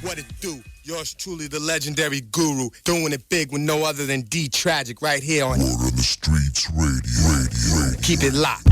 What it do? Yours truly, the legendary guru, doing it big with no other than D Tragic right here on Word on the Streets Radio. Keep it locked.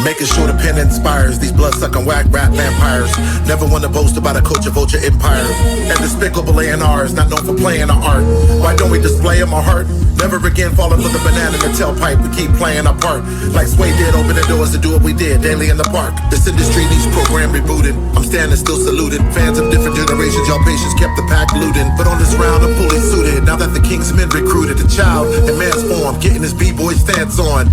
Making sure the pen inspires these blood-sucking whack rap vampires. Never want to boast about a culture vulture empire. And despicable A&Rs, not known for playing our art. Why don't we display in my heart? Never again falling for the banana in the tailpipe. We keep playing our part. Like Sway did, open the doors to do what we did daily in the park. This industry needs program rebooted. I'm standing still saluted. Fans of different generations, y'all patience kept the pack looting. But on this round, I'm fully suited. Now that the Kingsman recruited a child in man's form, getting his B-boy stance on.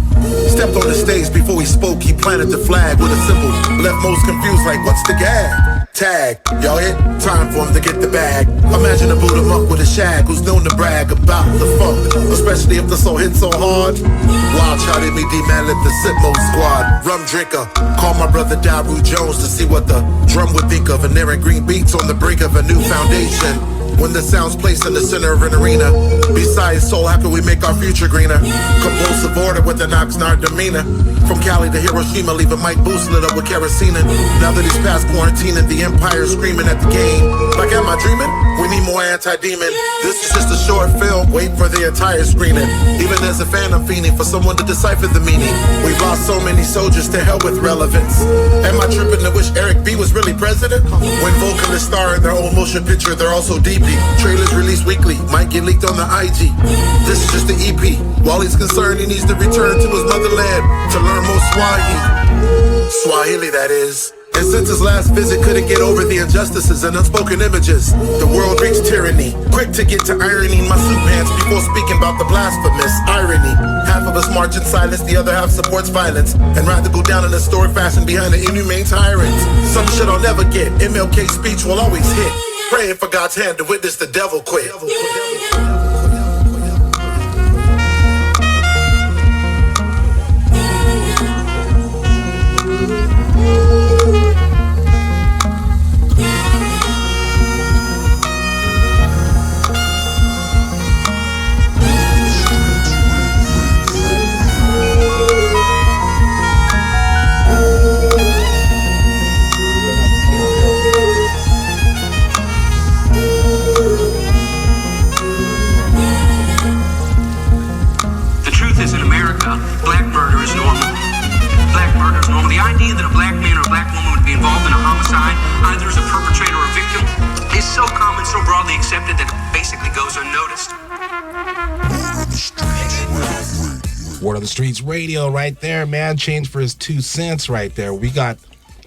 Stepped on the stage before he spoke. He planted the flag with a symbol. Left most confused like, what's the gag? Tag, y'all hit? Time for him to get the bag. Imagine a Buddha monk with a shag who's known to brag about the funk, especially if the soul hits so hard. Wildchild hit me, D-Man lit the Sitmo squad. Rum drinker, call my brother Thru Jones to see what the drum would think of. And there in green beats on the brink of a new foundation. When the sound's placed in the center of an arena. Besides soul, how can we make our future greener? Compulsive order with an Oxnard demeanor. From Cali to Hiroshima, leave a mic boost lit up with kerosene. Now that he's past quarantine and the empire's screaming at the game. Like, am I dreaming? We need more anti-demon. This is just a short film, wait for the entire screening. Even as a fan, I'm fiending for someone to decipher the meaning. We've lost so many soldiers to hell with relevance. Am I tripping to wish Eric B was really president? When Vulcan is starring their own motion picture, they're also DP. Trailers released weekly, might get leaked on the IG. This is just the EP. While he's concerned, he needs to return to his motherland to learn more Swahili, that is. And since his last visit, couldn't get over the injustices and unspoken images. The world reached tyranny, quick to get to ironing my suit pants before speaking about the blasphemous irony. Half of us march in silence, the other half supports violence, and rather go down in a historic fashion behind the inhumane tyrants. Some shit I'll never get, MLK speech will always hit. Praying for God's hand to witness the devil quit. Either as a perpetrator or victim, is so common, so broadly accepted that it basically goes unnoticed. Word on the Streets Radio right there, man. Change for his 2 cents right there. We got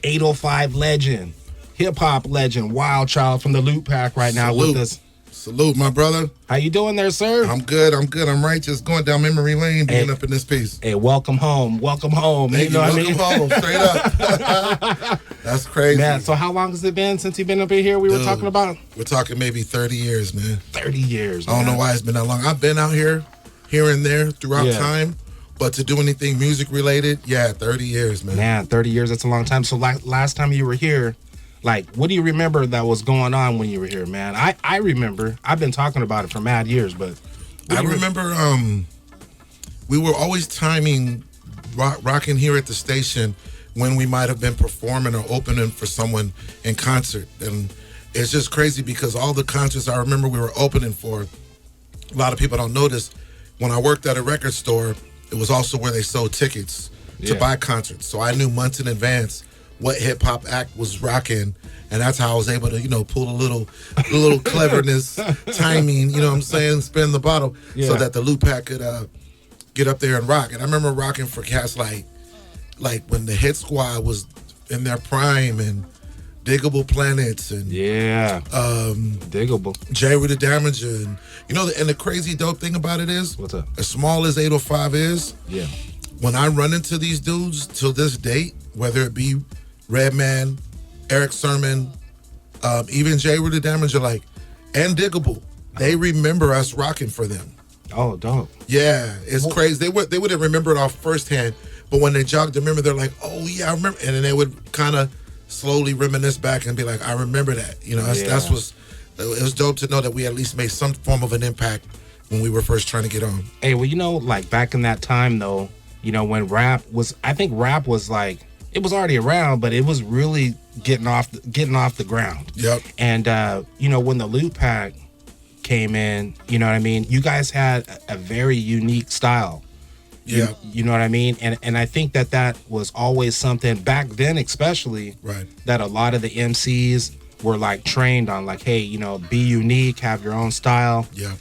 805 legend, hip-hop legend, Wildchild from the Lootpack right now with us. Salute, my brother. How you doing there, sir? I'm good. I'm right. Just going down memory lane, being up in this piece. Hey, welcome home. Welcome home. Thank you. Welcome home. Straight up. That's crazy. Man, so how long has it been since you've been up in here? We were talking about? We're talking maybe 30 years, man. 30 years, man. I don't know why it's been that long. I've been out here and there throughout time. But to do anything music related, 30 years, man. Man, 30 years, that's a long time. So last time you were here, like, what do you remember that was going on when you were here, man? I remember. I've been talking about it for mad years, but I remember we were always timing rocking here at the station when we might have been performing or opening for someone in concert. And it's just crazy because all the concerts I remember we were opening for, a lot of people don't know this. When I worked at a record store, it was also where they sold tickets to buy concerts. So I knew months in advance what hip-hop act was rocking, and that's how I was able to, pull a little cleverness, timing, you know what I'm saying, spin the bottle so that the Lootpack could get up there and rock. And I remember rocking for cats like when the Hit Squad was in their prime, and Diggable Planets and Diggable. Jay with the Damager. And and the crazy dope thing about it is, What's up? as small as 805 is, Yeah. when I run into these dudes till this date, whether it be Redman, Eric Sermon, even Jay with the Damager, and Diggable, they remember us rocking for them. Oh, dope. Yeah, it's crazy. They wouldn't remember it off firsthand, but when they jogged to remember, they're like, "Oh yeah, I remember," and then they would kind of slowly reminisce back and be like, "I remember that." That's what's. It was dope to know that we at least made some form of an impact when we were first trying to get on. Hey, well, back in that time though, when I think rap was it was already around, but it was really getting off the ground. Yep. And when the Lootpack came in, you know what I mean? You guys had a very unique style. Yeah. You know what I mean? And I think that was always something back then, especially, right, that a lot of the MCs were trained on, hey, be unique, have your own style. Yeah.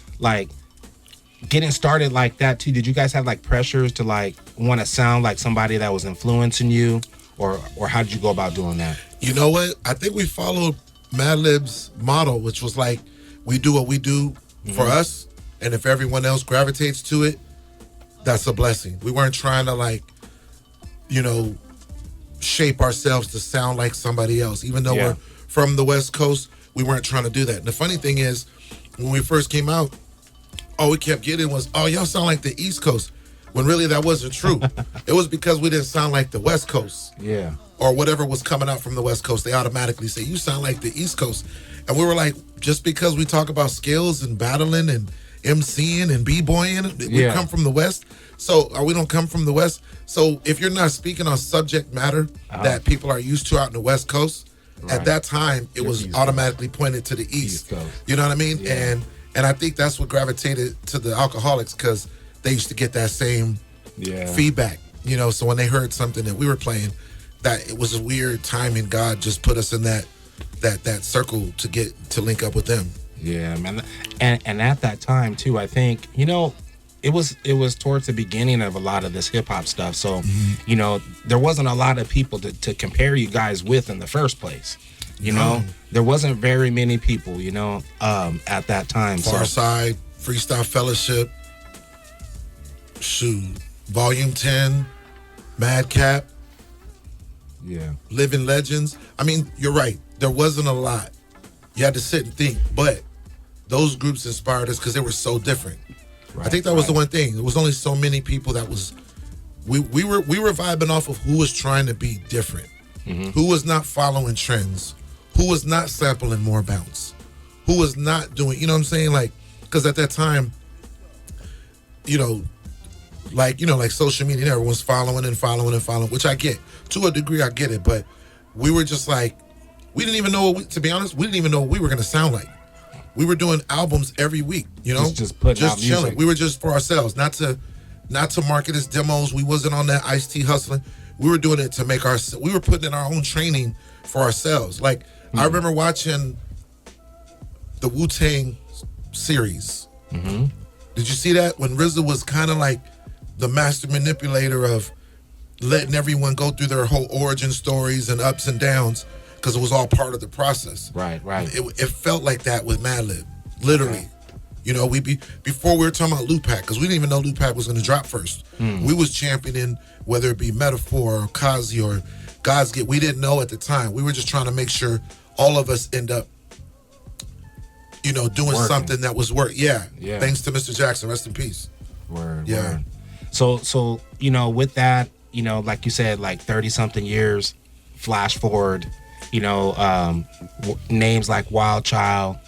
Getting started like that too. Did you guys have pressures to want to sound like somebody that was influencing you, or how did you go about doing that? You know what? I think we followed Madlib's model, which was we do what we do for us, and if everyone else gravitates to it, that's a blessing. We weren't trying to shape ourselves to sound like somebody else. Even though we're from the West Coast, we weren't trying to do that. And the funny thing is, when we first came out, all we kept getting was, "Oh, y'all sound like the East Coast," when really that wasn't true. It was because we didn't sound like the West Coast. Yeah. Or whatever was coming out from the West Coast, they automatically say, "You sound like the East Coast." And we were like, just because we talk about skills and battling and MCing and b-boying, we come from the West. So, or we don't come from the West. So if you're not speaking on subject matter that people are used to out in the West Coast, at that time, it was automatically pointed to the East. Coast. You know what I mean? Yeah. And I think that's what gravitated to the Alcoholics, because they used to get that same feedback. So when they heard something that we were playing, that it was a weird timing. God just put us in that circle to link up with them. Yeah, man. And at that time too, I think, it was towards the beginning of a lot of this hip hop stuff. So, there wasn't a lot of people to compare you guys with in the first place. There wasn't very many people, at that time. Far Side, Freestyle Fellowship, Volume 10, Madcap. Yeah. Living Legends. I mean, you're right. There wasn't a lot. You had to sit and think, but those groups inspired us because they were so different. Right, I think that was the one thing. There was only so many people that was. We were vibing off of who was trying to be different, who was not following trends, who was not sampling more bounce, who was not doing. You know what I'm saying? Because at that time, like social media, everyone's following, which I get. To a degree, I get it, but we were just we didn't even know to be honest, we didn't even know what we were going to sound like. We were doing albums every week, just putting out chilling. music. We were just for ourselves, not to market as demos. We wasn't on that Ice-T hustling. We were doing it to make we were putting in our own training for ourselves. I remember watching the Wu-Tang series. Did you see that? When RZA was kind of the master manipulator of letting everyone go through their whole origin stories and ups and downs, because it was all part of the process. Right. It felt like that with Madlib, literally. Before we were talking about Lootpack, because we didn't even know Lootpack was going to drop first. We was championing whether it be Metaphor or Kazi or God's Gift. We didn't know at the time. We were just trying to make sure all of us end up, doing working. something that was work. Yeah. Thanks to Mr. Jackson, rest in peace. Word. So with that, like you said, 30-something years, flash forward, names like Wildchild,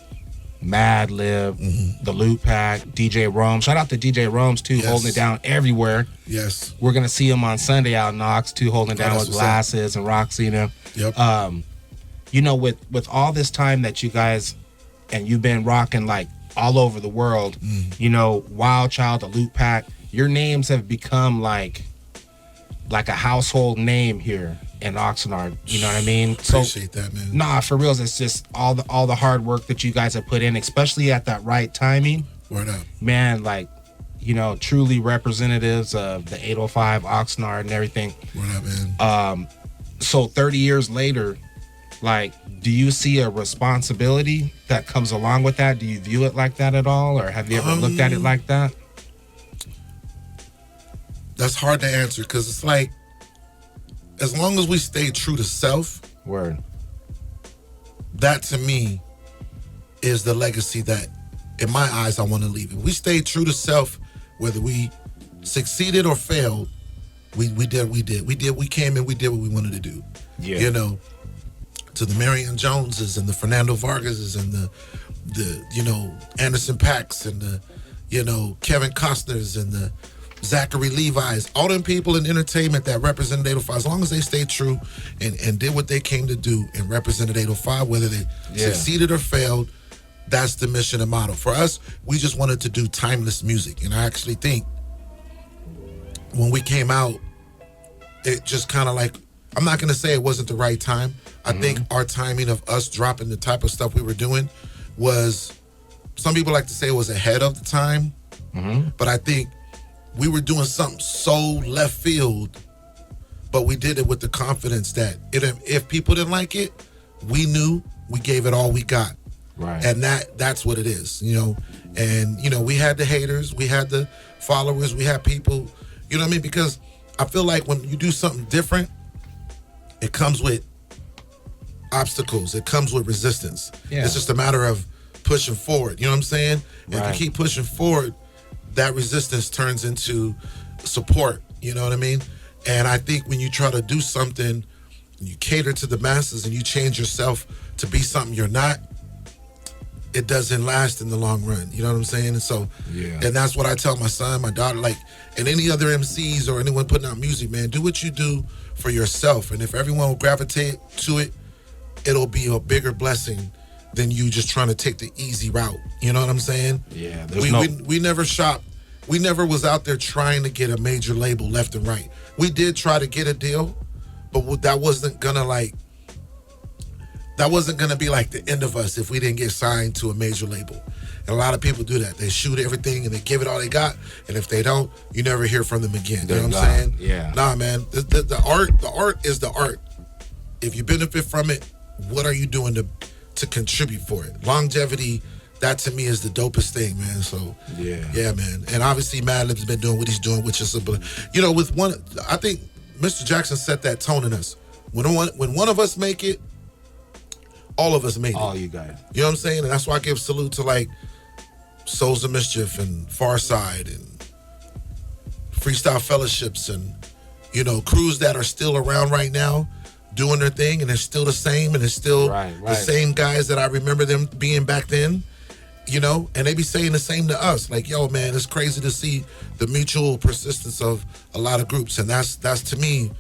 Madlib, The Lootpack, DJ Rome. Shout out to DJ Rome's too, holding it down everywhere. Yes. We're gonna see him on Sunday out in Knox too, holding it down with Glasses and Roxy. Yep. With all this time that you guys and you've been rocking all over the world, Wildchild, The Lootpack, your names have become like a household name here in Oxnard. You know what I mean? Appreciate that, man. Nah, for real, it's just all the hard work that you guys have put in, especially at that right timing. Word up. Man, truly representatives of the 805 Oxnard and everything. Word up, man. So 30 years later, like, do you see a responsibility that comes along with that? Do you view it like that at all, or have you ever looked at it like that? That's hard to answer because it's like, as long as we stay true to self, Word. that to me is the legacy that, in my eyes, I want to leave. If we stay true to self, whether we succeeded or failed, we came in, we did what we wanted to do. Yeah. You know, to the Marion Joneses and the Fernando Vargases and the Anderson Paaks and the Kevin Costners and the Zachary Levi's, all them people in entertainment that represented 805, as long as they stayed true and did what they came to do and represented 805, whether they succeeded or failed, that's the mission and motto. For us, we just wanted to do timeless music. And I actually think when we came out, it just kind of like, I'm not going to say it wasn't the right time. I think our timing of us dropping the type of stuff we were doing was, some people like to say it was ahead of the time, but I think we were doing something so left field, but we did it with the confidence that if people didn't like it, we knew we gave it all we got. Right. And that's what it is, And, we had the haters, we had the followers, we had people, you know what I mean? Because I feel like when you do something different, it comes with obstacles. It comes with resistance. Yeah. It's just a matter of pushing forward. You know what I'm saying? Right. If you keep pushing forward, that resistance turns into support. You know what I mean? And I think when you try to do something, you cater to the masses and you change yourself to be something you're not, it doesn't last in the long run. You know what I'm saying? And so, and that's what I tell my son, my daughter, like, and any other MCs or anyone putting out music, man, do what you do for yourself. And if everyone will gravitate to it, it'll be a bigger blessing than you just trying to take the easy route. You know what I'm saying? Yeah. We never shopped. We never was out there trying to get a major label left and right. We did try to get a deal, but that wasn't gonna be like the end of us if we didn't get signed to a major label. And a lot of people do that. They shoot everything and they give it all they got, and if they don't, you never hear from them again. You know what I'm saying? Yeah. Nah, man. The art is the art. If you benefit from it, what are you doing to contribute for it? Longevity, that to me is the dopest thing, man. So yeah, man. And obviously Madlib's been doing what he's doing, which is with one, I think Mr. Jackson set that tone in us. When one of us make it, all of us made it. All you guys. You know what I'm saying? And that's why I give salute to like Souls of Mischief and Far Side and Freestyle Fellowships and crews that are still around right now doing their thing, and it's still the same, and it's still the same guys that I remember them being back then, and they be saying the same to us. Like, yo, man, it's crazy to see the mutual persistence of a lot of groups, and that's to me,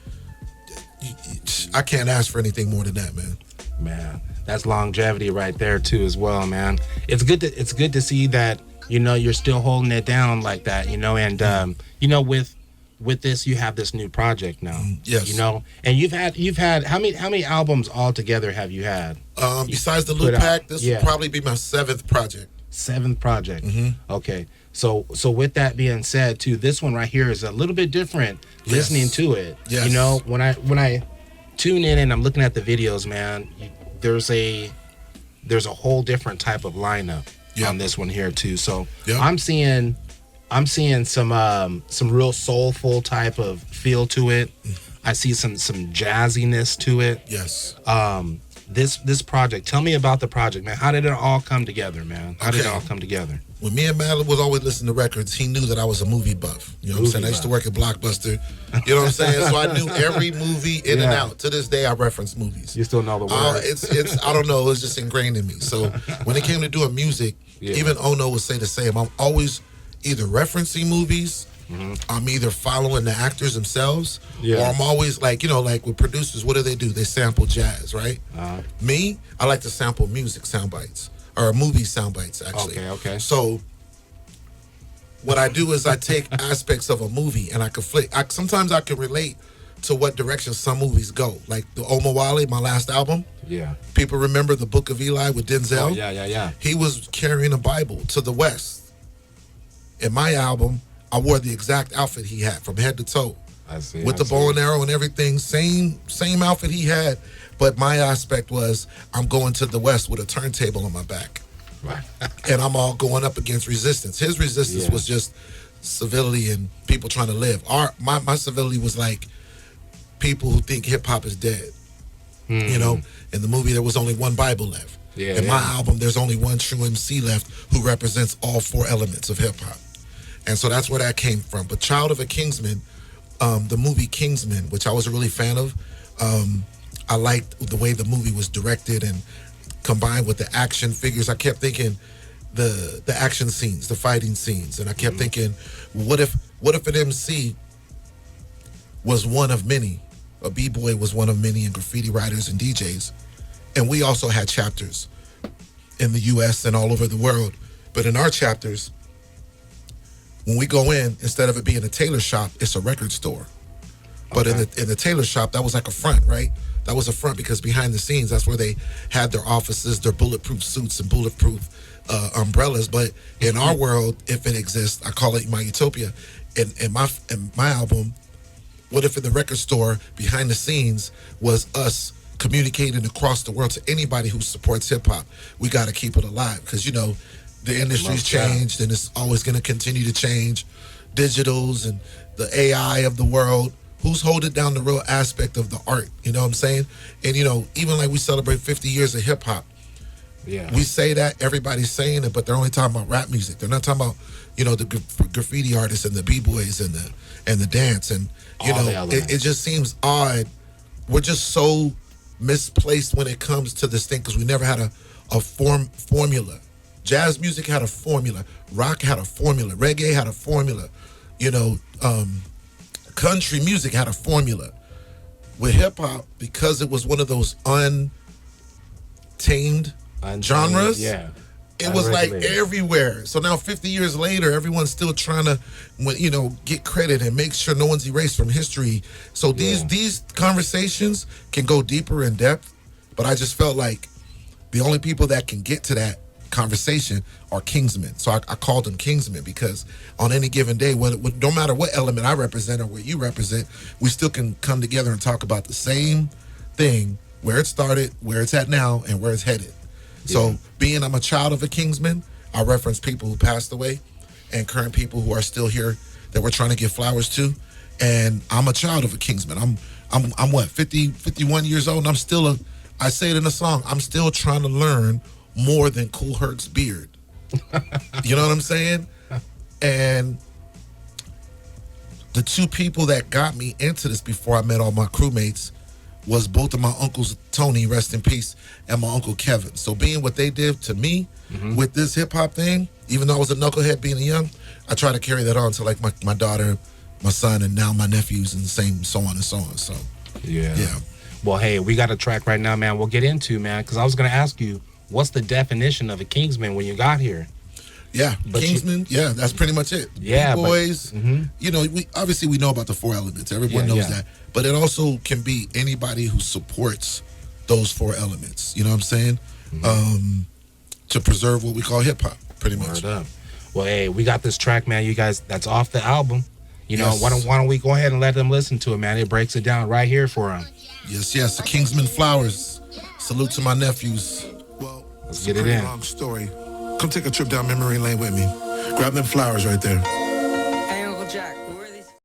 I can't ask for anything more than that, man. Man, that's longevity right there too, as well, man. It's good to see that you're still holding it down like that, and with this, you have this new project now. Yes. And you've had how many albums altogether have you had? Besides the Lootpack, this will probably be my seventh project. Okay. So with that being said, too, this one right here is a little bit different. Listening to it, when I tune in and I'm looking at the videos, man, there's a whole different type of lineup on this one here too. So I'm seeing some real soulful type of feel to it. I see some jazziness to it. Yes. This project, tell me about the project, man. How did it all come together, man? How did it all come together? When me and Madlib was always listening to records, he knew that I was a movie buff. You know what I'm saying? I used to work at Blockbuster. You know what I'm saying? So I knew every movie in and out. To this day, I reference movies. You still know the words? It's I don't know. It's just ingrained in me. So when it came to doing music, even Ono would say the same. I'm always either referencing movies, I'm either following the actors themselves, or I'm always like with producers, what do? They sample jazz, right? Me, I like to sample music sound bites, or movie sound bites, actually. Okay. So what I do is I take aspects of a movie and I conflict. Sometimes I can relate to what direction some movies go. Like the Omawale, my last album. Yeah. People remember the Book of Eli with Denzel? Oh, yeah. He was carrying a Bible to the West. In my album, I wore the exact outfit he had from head to toe. I see. With the bow and arrow and everything. Same outfit he had. But my aspect was I'm going to the West with a turntable on my back. Right. And I'm all going up against resistance. His resistance was just civility and people trying to live. My civility was like people who think hip hop is dead. You know, in the movie there was only one Bible left. In my album there's only one true MC left who represents all 4 elements of hip hop. And so that's where that came from. But Child of a Kingsman, the movie Kingsman, which I was a really fan of, I liked the way the movie was directed and combined with the action figures. I kept thinking the action scenes, the fighting scenes, and I kept thinking, what if an MC was one of many? A b-boy was one of many, and graffiti writers and DJs, and we also had chapters in the U.S. and all over the world. But in our chapters, when we go in, instead of it being a tailor shop, it's a record store. But in the tailor shop, that was like a front, right? That was a front because behind the scenes, that's where they had their offices, their bulletproof suits and bulletproof umbrellas. But in our world, if it exists, I call it my utopia. In my album, what if in the record store behind the scenes was us communicating across the world to anybody who supports hip hop? We got to keep it alive because, you know, the industry's changed and it's always going to continue to change. Digitals and the AI of the world. Who's holding down the real aspect of the art? You know what I'm saying? And, you know, even like we celebrate 50 years of hip hop. Yeah. We say that, everybody's saying it, but they're only talking about rap music. They're not talking about, you know, the graffiti artists and the b-boys and the dance. And, you know, it just seems odd. We're just so misplaced when it comes to this thing because we never had a formula. Jazz music had a formula. Rock had a formula. Reggae had a formula. You know, country music had a formula. With hip hop, because it was one of those untamed genres, it was like everywhere. So now 50 years later, everyone's still trying to, you know, get credit and make sure no one's erased from history. So these conversations can go deeper in depth, but I just felt like the only people that can get to that conversation are Kingsmen. So I called them Kingsmen because on any given day, no matter what element I represent or what you represent, we still can come together and talk about the same thing, where it started, where it's at now, and where it's headed. So being I'm a child of a Kingsman, I reference people who passed away and current people who are still here that we're trying to give flowers to. And I'm a child of a Kingsman. I'm what, 51 years old, and I'm still I say it in a song, I'm still trying to learn more than Kool Herc's beard. You know what I'm saying? And the 2 people that got me into this before I met all my crewmates was both of my uncles, Tony, rest in peace, and my uncle Kevin. So being what they did to me with this hip hop thing, even though I was a knucklehead being young, I try to carry that on to like my daughter, my son, and now my nephews, and the same, so on and so on. So yeah. Well, hey, we got a track right now, man. We'll get into, man, because I was gonna ask you, what's the definition of a Kingsman when you got here? Yeah, but Kingsman, that's pretty much it. Yeah, boys. You know, we know about the 4 elements. Everyone knows that. But it also can be anybody who supports those 4 elements. You know what I'm saying? To preserve what we call hip hop, pretty much. Word up. Well, hey, we got this track, man. You guys, that's off the album. You know, why don't we go ahead and let them listen to it, man? It breaks it down right here for them. Yes, the Kingsman Flowers. Salute to my nephews. Well, let's get it in. Long story. Come take a trip down memory lane with me. Grab them flowers right there.